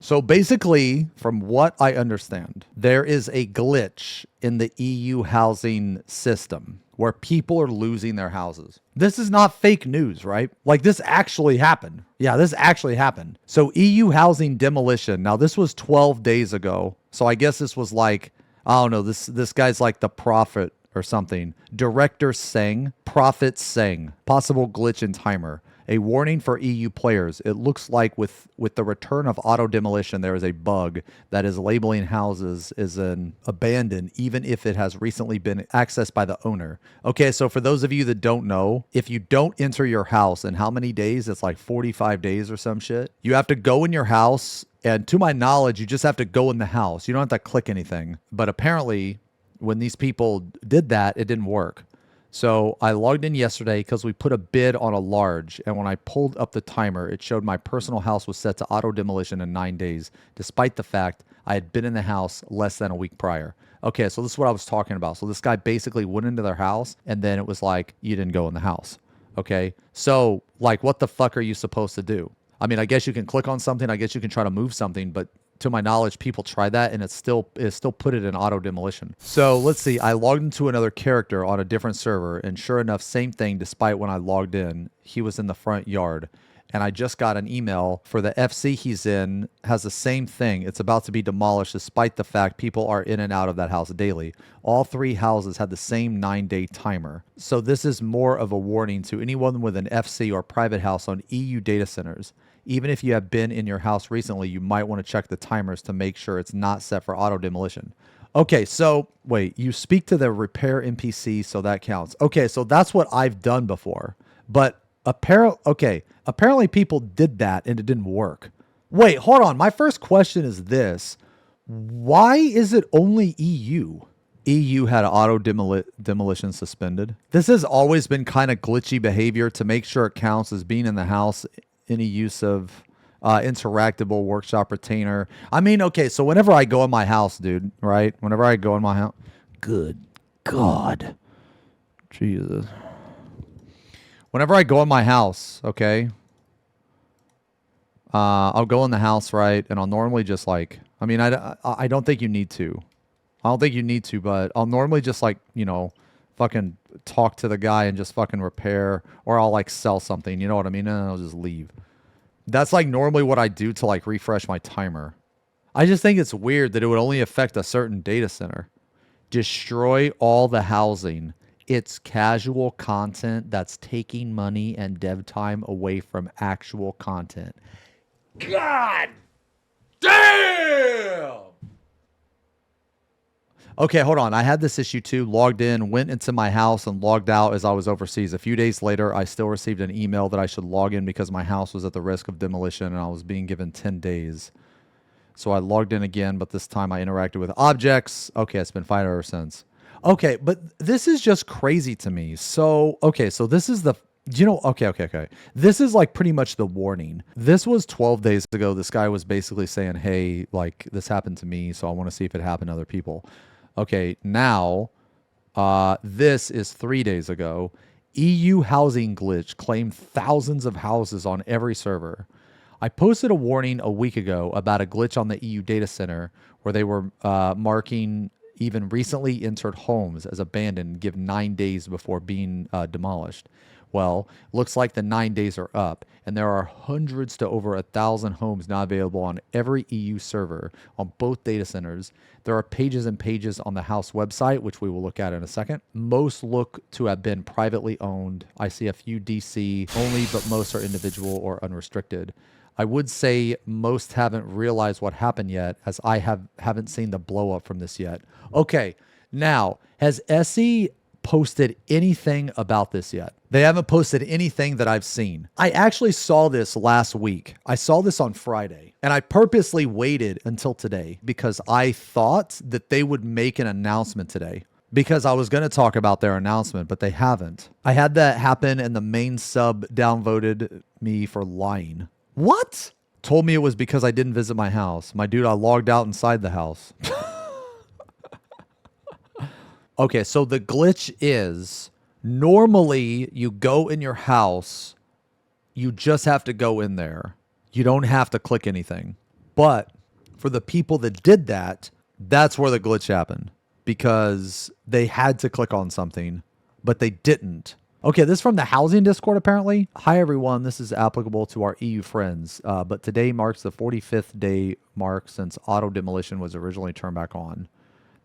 So basically, from what I understand, there is a glitch in the EU housing system where people are losing their houses. This is not fake news, right? Like this actually happened. Yeah, this actually happened. So EU housing demolition. Now this was 12 days ago. So I guess this was like, I don't know, this guy's like the prophet or something. Director Seng, Prophet Seng, possible glitch in timer. A warning for EU players. It looks like with the return of auto demolition, there is a bug that is labeling houses as an abandoned, even if it has recently been accessed by the owner. Okay, so for those of you that don't know, if you don't enter your house in how many days? It's like 45 days or some shit. You have to go in your house, and to my knowledge, you just have to go in the house. You don't have to click anything. But apparently, when these people did that, it didn't work. So I logged in yesterday because we put a bid on a large, and when I pulled up the timer, it showed my personal house was set to auto demolition in 9 days, despite the fact I had been in the house less than a week prior. Okay, so this is what I was talking about. So this guy basically went into their house, and then it was like, you didn't go in the house. Okay, so like, what the fuck are you supposed to do? I mean, I guess you can click on something. I guess you can try to move something, but to my knowledge, people try that and it still put it in auto demolition. So let's see. I logged into another character on a different server, and sure enough, same thing. Despite when I logged in, he was in the front yard, and I just got an email for the FC he's in has the same thing. It's about to be demolished, despite the fact people are in and out of that house daily. All 3 houses had the same 9-day timer. So this is more of a warning to anyone with an FC or private house on EU data centers. Even if you have been in your house recently, you might want to check the timers to make sure it's not set for auto demolition. Okay, so wait, you speak to the repair NPC, so that counts. Okay, so that's what I've done before. But apparently people did that and it didn't work. Wait, hold on. My first question is this. Why is it only EU? EU had auto demolition suspended. This has always been kind of glitchy behavior to make sure it counts as being in the house. Any use of interactable workshop retainer. I mean, okay, so whenever I go in my house, dude, right? Whenever I go in my house, good God, Jesus. Whenever I go in my house, okay, I'll go in the house, right? And I'll normally just like, I mean, I don't think you need to. I don't think you need to, but I'll normally just like, you know, fucking talk to the guy and just fucking repair, or I'll like sell something, you know what I mean? And I'll just leave. That's like normally what I do to like refresh my timer. I just think it's weird that it would only affect a certain data center. Destroy all the housing. It's casual content that's taking money and dev time away from actual content. God damn! Okay, hold on. I had this issue too. Logged in, went into my house, and logged out as I was overseas. A few days later, I still received an email that I should log in because my house was at the risk of demolition and I was being given 10 days. So I logged in again, but this time I interacted with objects. Okay, it's been fine ever since. Okay, but this is just crazy to me. So, okay, so this is the... Okay. This is like pretty much the warning. This was 12 days ago. This guy was basically saying, hey, like this happened to me, so I want to see if it happened to other people. Okay, now, this is 3 days ago. EU housing glitch claimed thousands of houses on every server. I posted a warning a week ago about a glitch on the EU data center where they were marking even recently entered homes as abandoned and give 9 days before being demolished. Well, looks like the 9 days are up, and there are hundreds to over 1,000 homes now available on every EU server on both data centers. There are pages and pages on the house website, which we will look at in a second. Most look to have been privately owned. I see a few DC only, but most are individual or unrestricted. I would say most haven't realized what happened yet, as I haven't seen the blow up from this yet. Okay, now, has Essie posted anything about this yet? They haven't posted anything that I've seen. I actually saw this last week. I saw this on Friday, and I purposely waited until today because I thought that they would make an announcement today because I was going to talk about their announcement, but they haven't. I had that happen and the main sub downvoted me for lying. What? Told me it was because I didn't visit my house. My dude, I logged out inside the house. Okay, so the glitch is normally you go in your house, you just have to go in there. You don't have to click anything. But for the people that did that, that's where the glitch happened because they had to click on something, but they didn't. Okay, this is from the housing Discord, apparently. Hi, everyone. This is applicable to our EU friends, but today marks the 45th day mark since auto demolition was originally turned back on.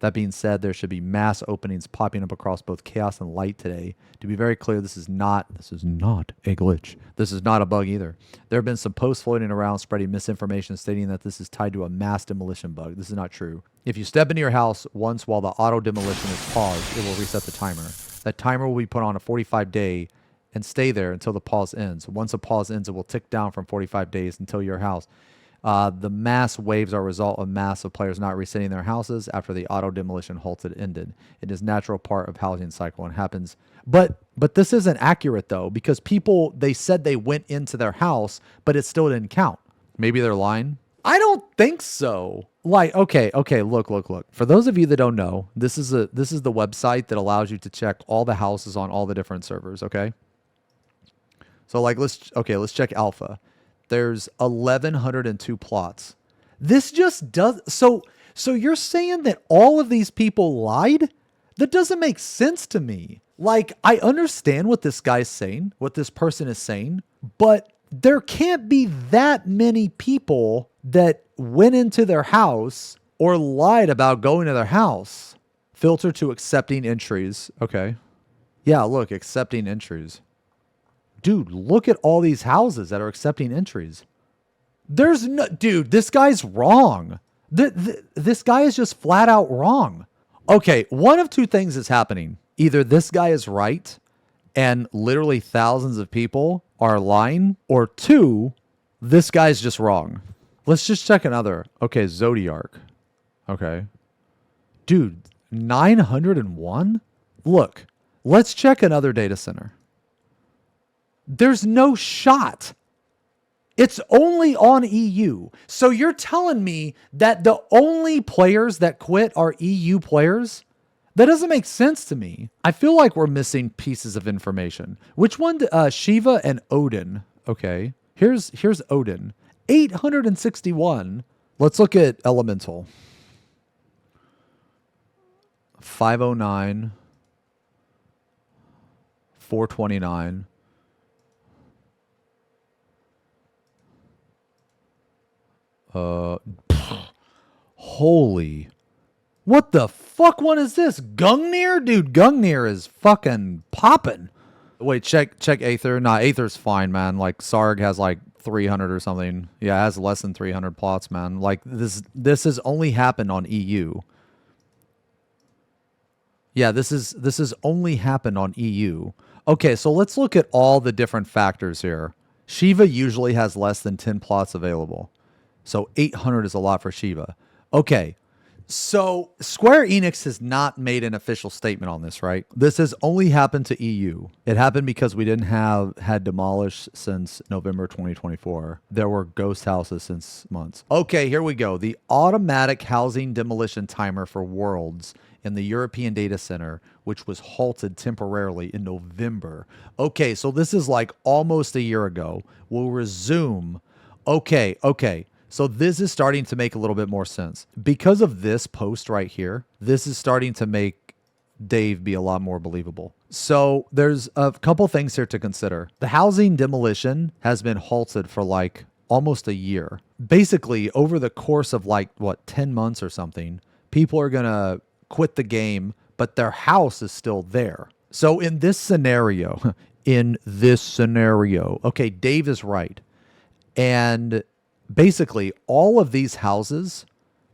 That being said, there should be mass openings popping up across both chaos and light today. To be very clear, this is not a glitch. This is not a bug either. There have been some posts floating around spreading misinformation stating that this is tied to a mass demolition bug. This is not true. If you step into your house once while the auto demolition is paused, it will reset the timer. That timer will be put on a 45-day and stay there until the pause ends. Once the pause ends, it will tick down from 45 days until your house. The mass waves are a result of mass of players not resetting their houses after the auto demolition halted ended. It is a natural part of housing cycle and happens. But this isn't accurate though, because people, they said they went into their house, but it still didn't count. Maybe they're lying. I don't think so. Like, okay, look. For those of you that don't know, this is the website that allows you to check all the houses on all the different servers, okay? So like, let's check alpha. There's 1,102 plots. This just does, so you're saying that all of these people lied? That doesn't make sense to me. Like, I understand what this guy's saying, what this person is saying, but there can't be that many people that went into their house or lied about going to their house. Filter to accepting entries. Okay. Yeah, look, accepting entries. Dude, look at all these houses that are accepting entries. There's no, dude, this guy's wrong. This guy is just flat out wrong. Okay, one of two things is happening. Either this guy is right and literally thousands of people are lying, or two, this guy's just wrong. Let's just check another. Okay, Zodiac. Okay. Dude, 901? Look, let's check another data center. There's no shot. It's only on EU. So you're telling me that the only players that quit are EU players? That doesn't make sense to me. I feel like we're missing pieces of information. Which one? Shiva and Odin. Okay. Here's Odin. 861. Let's look at Elemental. 509. 429. Holy. What the fuck one is this? Gungnir? Dude, Gungnir is fucking popping. Wait, check Aether. Nah, Aether's fine, man. Like, Sarg has like 300 or something. Yeah, it has less than 300 plots, man. Like, this has only happened on EU. Yeah, this has only happened on EU. Okay, so let's look at all the different factors here. Shiva usually has less than 10 plots available. So 800 is a lot for Shiva. Okay, so Square Enix has not made an official statement on this, right? This has only happened to EU. It happened because we didn't had demolished since November 2024. There were ghost houses since months. Okay, here we go. The automatic housing demolition timer for Worlds in the European data center, which was halted temporarily in November. Okay, so this is like almost a year ago. Will resume. Okay. So this is starting to make a little bit more sense. Because of this post right here, this is starting to make Dave be a lot more believable. So there's a couple things here to consider. The housing demolition has been halted for like almost a year. Basically, over the course of like, 10 months or something, people are going to quit the game, but their house is still there. So in this scenario, okay, Dave is right. And basically, all of these houses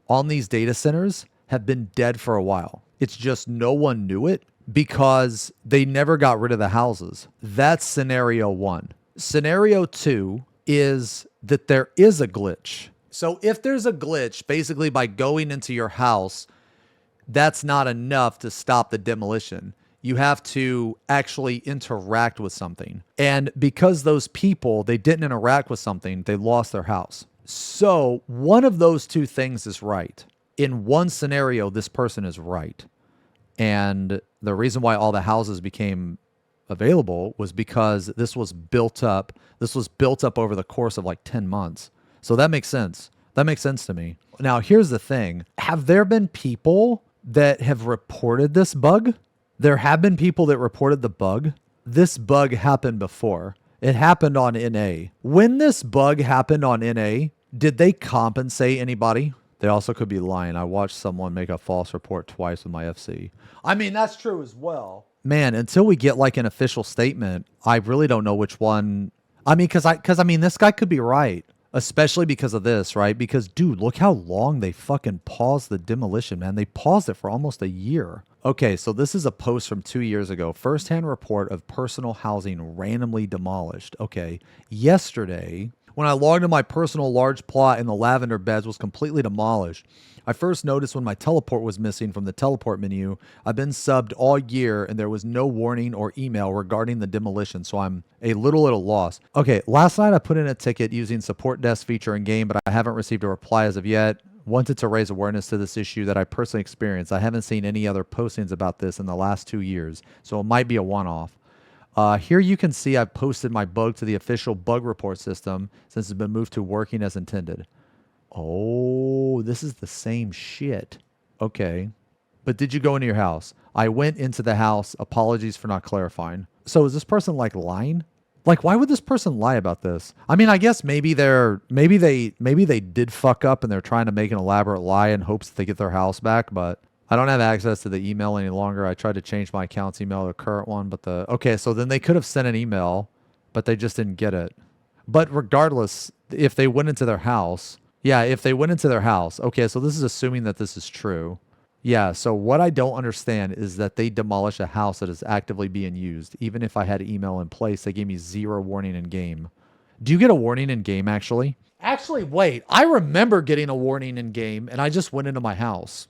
on these data centers have been dead for a while. It's just no one knew it because they never got rid of the houses. That's scenario one. Scenario two is that there is a glitch. So if there's a glitch, basically by going into your house, that's not enough to stop the demolition. You have to actually interact with something. And because those people, they didn't interact with something, they lost their house. So one of those two things is right. In one scenario, this person is right. And the reason why all the houses became available was because this was built up. This was built up over the course of like 10 months. So that makes sense. That makes sense to me. Now, here's the thing. Have there been people that have reported this bug? There have been people that reported the bug. This bug happened before. It happened on NA. When this bug happened on NA, did they compensate anybody? They also could be lying. I watched someone make a false report twice with my FC. I mean, that's true as well. Man, until we get like an official statement, I really don't know which one. I mean, because I mean, this guy could be right, especially because of this, right? Because, dude, look how long they fucking paused the demolition, man. They paused it for almost a year. Okay, so this is a post from 2 years ago. First-hand report of personal housing randomly demolished. Okay, yesterday, when I logged in my personal large plot and the lavender beds was completely demolished, I first noticed when my teleport was missing from the teleport menu. I've been subbed all year and there was no warning or email regarding the demolition, so I'm a little at a loss. Okay, last night I put in a ticket using support desk feature in game, but I haven't received a reply as of yet. Wanted to raise awareness to this issue that I personally experienced. I haven't seen any other postings about this in the last 2 years, so it might be a one-off. Here you can see I've posted my bug to the official bug report system since it's been moved to working as intended. Oh, this is the same shit. Okay. But did you go into your house? I went into the house. Apologies for not clarifying. So is this person like lying? Like, why would this person lie about this? I mean, I guess maybe they did fuck up and they're trying to make an elaborate lie in hopes that they get their house back, but I don't have access to the email any longer. I tried to change my account's email to the current one, but okay, so then they could have sent an email, but they just didn't get it. But regardless, if they went into their house, okay, so this is assuming that this is true. Yeah, so what I don't understand is that they demolished a house that is actively being used. Even if I had email in place, they gave me 0 warning in game. Do you get a warning in game, actually? Actually, wait, I remember getting a warning in game, and I just went into my house,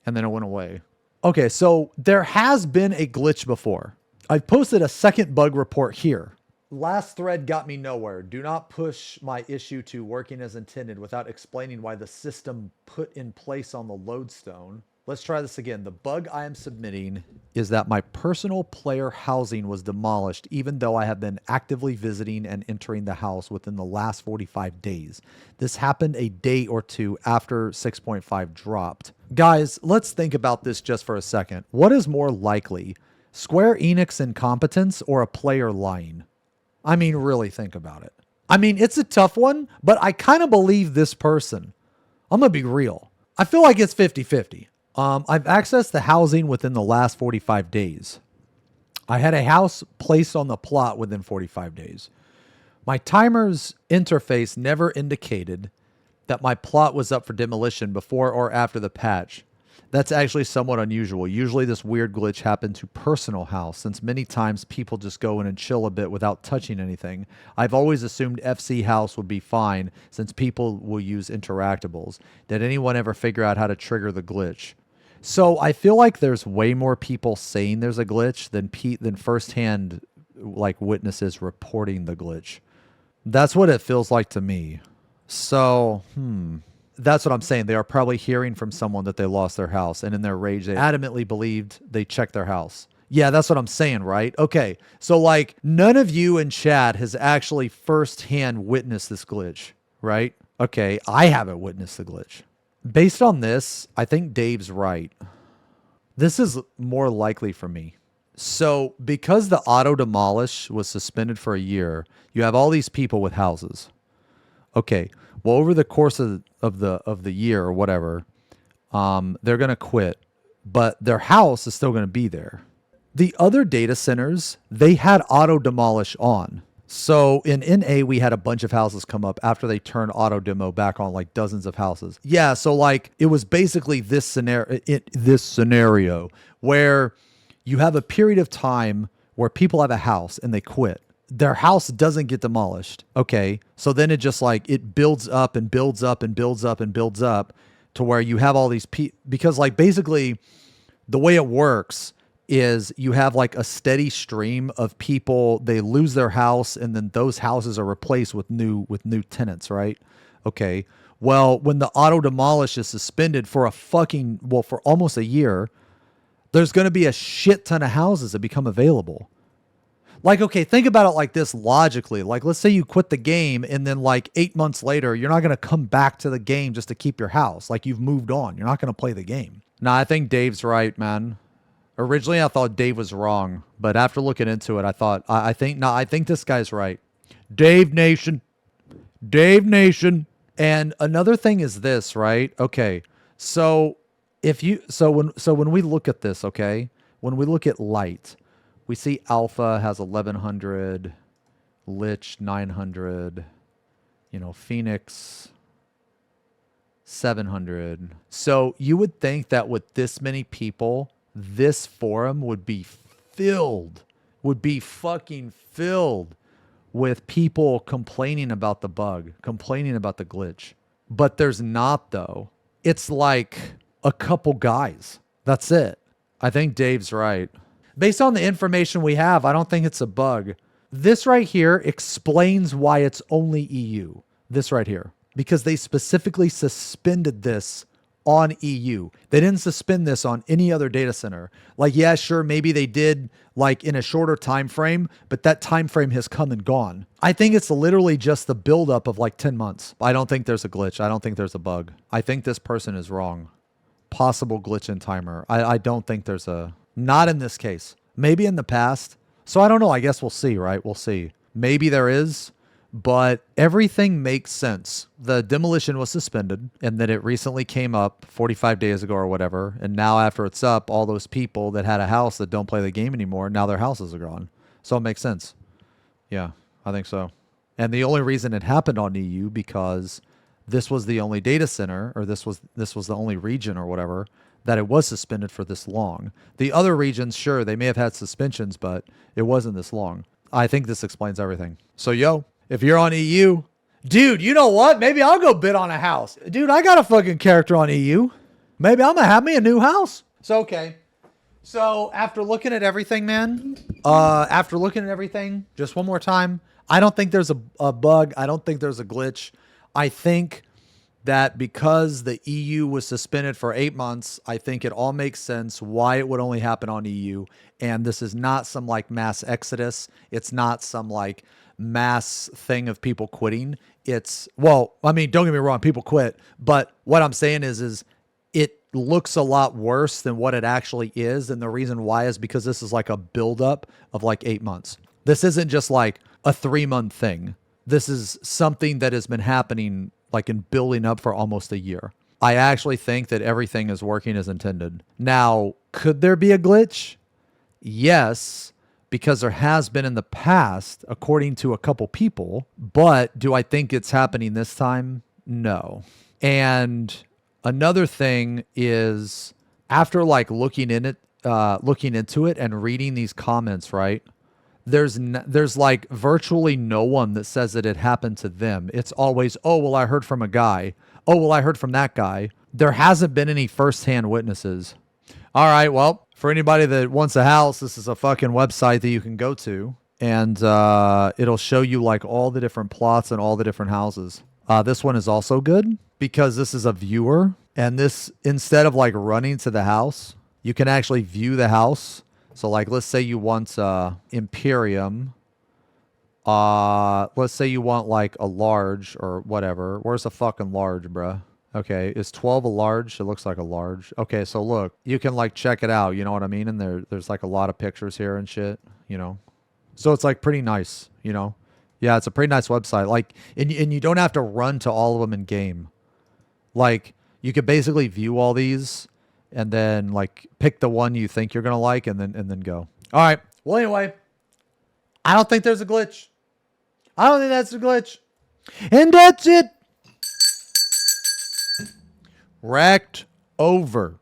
and then it went away. Okay, so there has been a glitch before. I've posted a second bug report here. Last thread got me nowhere. Do not push my issue to working as intended without explaining why the system put in place on the lodestone. Let's try this again. The bug I am submitting is that my personal player housing was demolished even though I have been actively visiting and entering the house within the last 45 days. This happened a day or two after 6.5 dropped. Guys, let's think about this just for a second. What is more likely? Square Enix incompetence or a player lying? I mean, really think about it. I mean, it's a tough one, but I kind of believe this person. I'm going to be real. I feel like it's 50-50. I've accessed the housing within the last 45 days. I had a house placed on the plot within 45 days. My timer's interface never indicated that my plot was up for demolition before or after the patch. That's actually somewhat unusual. Usually this weird glitch happened to personal house, since many times people just go in and chill a bit without touching anything. I've always assumed FC house would be fine, since people will use interactables. Did anyone ever figure out how to trigger the glitch? So I feel like there's way more people saying there's a glitch than firsthand like witnesses reporting the glitch. That's what it feels like to me. So, that's what I'm saying. They are probably hearing from someone that they lost their house, and in their rage, they adamantly believed they checked their house. Yeah, that's what I'm saying, right? Okay, so like none of you in chat has actually firsthand witnessed this glitch, right? Okay, I haven't witnessed the glitch. Based on this, I think Dave's right. This is more likely for me. So because the auto demolish was suspended for a year, you have all these people with houses. Okay, well, over the course of the year or whatever, they're going to quit, but their house is still going to be there. The other data centers, they had auto demolish on. So in NA, we had a bunch of houses come up after they turned auto demo back on, like dozens of houses. Yeah, so like it was basically this scenario where you have a period of time where people have a house and they quit. Their house doesn't get demolished. Okay, so then it just like it builds up and builds up and builds up and builds up to where you have all these people, because like basically the way it works is you have like a steady stream of people, they lose their house and then those houses are replaced with new tenants, right? Okay. Well, when the auto demolish is suspended for for almost a year, there's going to be a shit ton of houses that become available. Like, okay, think about it like this logically. Like, let's say you quit the game and then like 8 months later, you're not going to come back to the game just to keep your house. Like, you've moved on. You're not going to play the game. Nah, I think Dave's right, man. Originally, I thought Dave was wrong, but after looking into it, I thought, I think this guy's right. Dave Nation. Dave Nation. And another thing is this, right? Okay. So when we look at this, okay, when we look at light, we see Alpha has 1100, Lich 900, Phoenix 700. So you would think that with this many people, this forum would be fucking filled with people complaining about the bug, complaining about the glitch. But there's not, though. It's like a couple guys. That's it. I think Dave's right. Based on the information we have, I don't think it's a bug. This right here explains why it's only EU. This right here. Because they specifically suspended this on EU. They didn't suspend this on any other data center. Like, yeah, sure, maybe they did like in a shorter time frame, but that time frame has come and gone. I think it's literally just the buildup of like 10 months. I don't think there's a glitch. I don't think there's a bug. I think this person is wrong. Possible glitch in timer. I don't think there's not in this case. Maybe in the past. So I don't know. I guess we'll see, right? We'll see. Maybe there is. But everything makes sense. The demolition was suspended and then it recently came up 45 days ago or whatever. And now after it's up, all those people that had a house that don't play the game anymore, now their houses are gone. So it makes sense. Yeah, I think so. And the only reason it happened on EU because this was the only data center, or this was the only region or whatever that it was suspended for this long. The other regions, sure, they may have had suspensions, but it wasn't this long. I think this explains everything. So, if you're on EU, dude, you know what? Maybe I'll go bid on a house. Dude, I got a fucking character on EU. Maybe I'm going to have me a new house. So, okay. So, after looking at everything, man, just one more time, I don't think there's a bug. I don't think there's a glitch. I think that because the EU was suspended for 8 months, I think it all makes sense why it would only happen on EU. And this is not some like mass exodus. It's not some like mass thing of people quitting. It's, well, I mean, don't get me wrong, people quit. But what I'm saying is it looks a lot worse than what it actually is. And the reason why is because this is like a buildup of like 8 months. This isn't just like a 3-month thing. This is something that has been happening like in building up for almost a year. I actually think that everything is working as intended. Now, could there be a glitch? Yes, because there has been in the past, according to a couple people. But do I think it's happening this time? No. And another thing is, after like looking into it and reading these comments, right? There's like virtually no one that says that it happened to them. It's always, oh, well, I heard from a guy. Oh, well, I heard from that guy. There hasn't been any firsthand witnesses. All right, well, for anybody that wants a house, this is a fucking website that you can go to. And it'll show you like all the different plots and all the different houses. This one is also good because this is a viewer. And this, instead of like running to the house, you can actually view the house. So like, let's say you want Imperium. Let's say you want like a large or whatever. Where's a fucking large, bruh? Okay, is 12 a large? It looks like a large. Okay, so look, you can like check it out. You know what I mean? And there's like a lot of pictures here and shit, So it's like pretty nice, Yeah, it's a pretty nice website. Like, and you don't have to run to all of them in game. Like, you could basically view all these and then like pick the one you think you're gonna like and then go. All right. Well, anyway, I don't think there's a glitch. I don't think that's a glitch. And that's it. Wrecked over.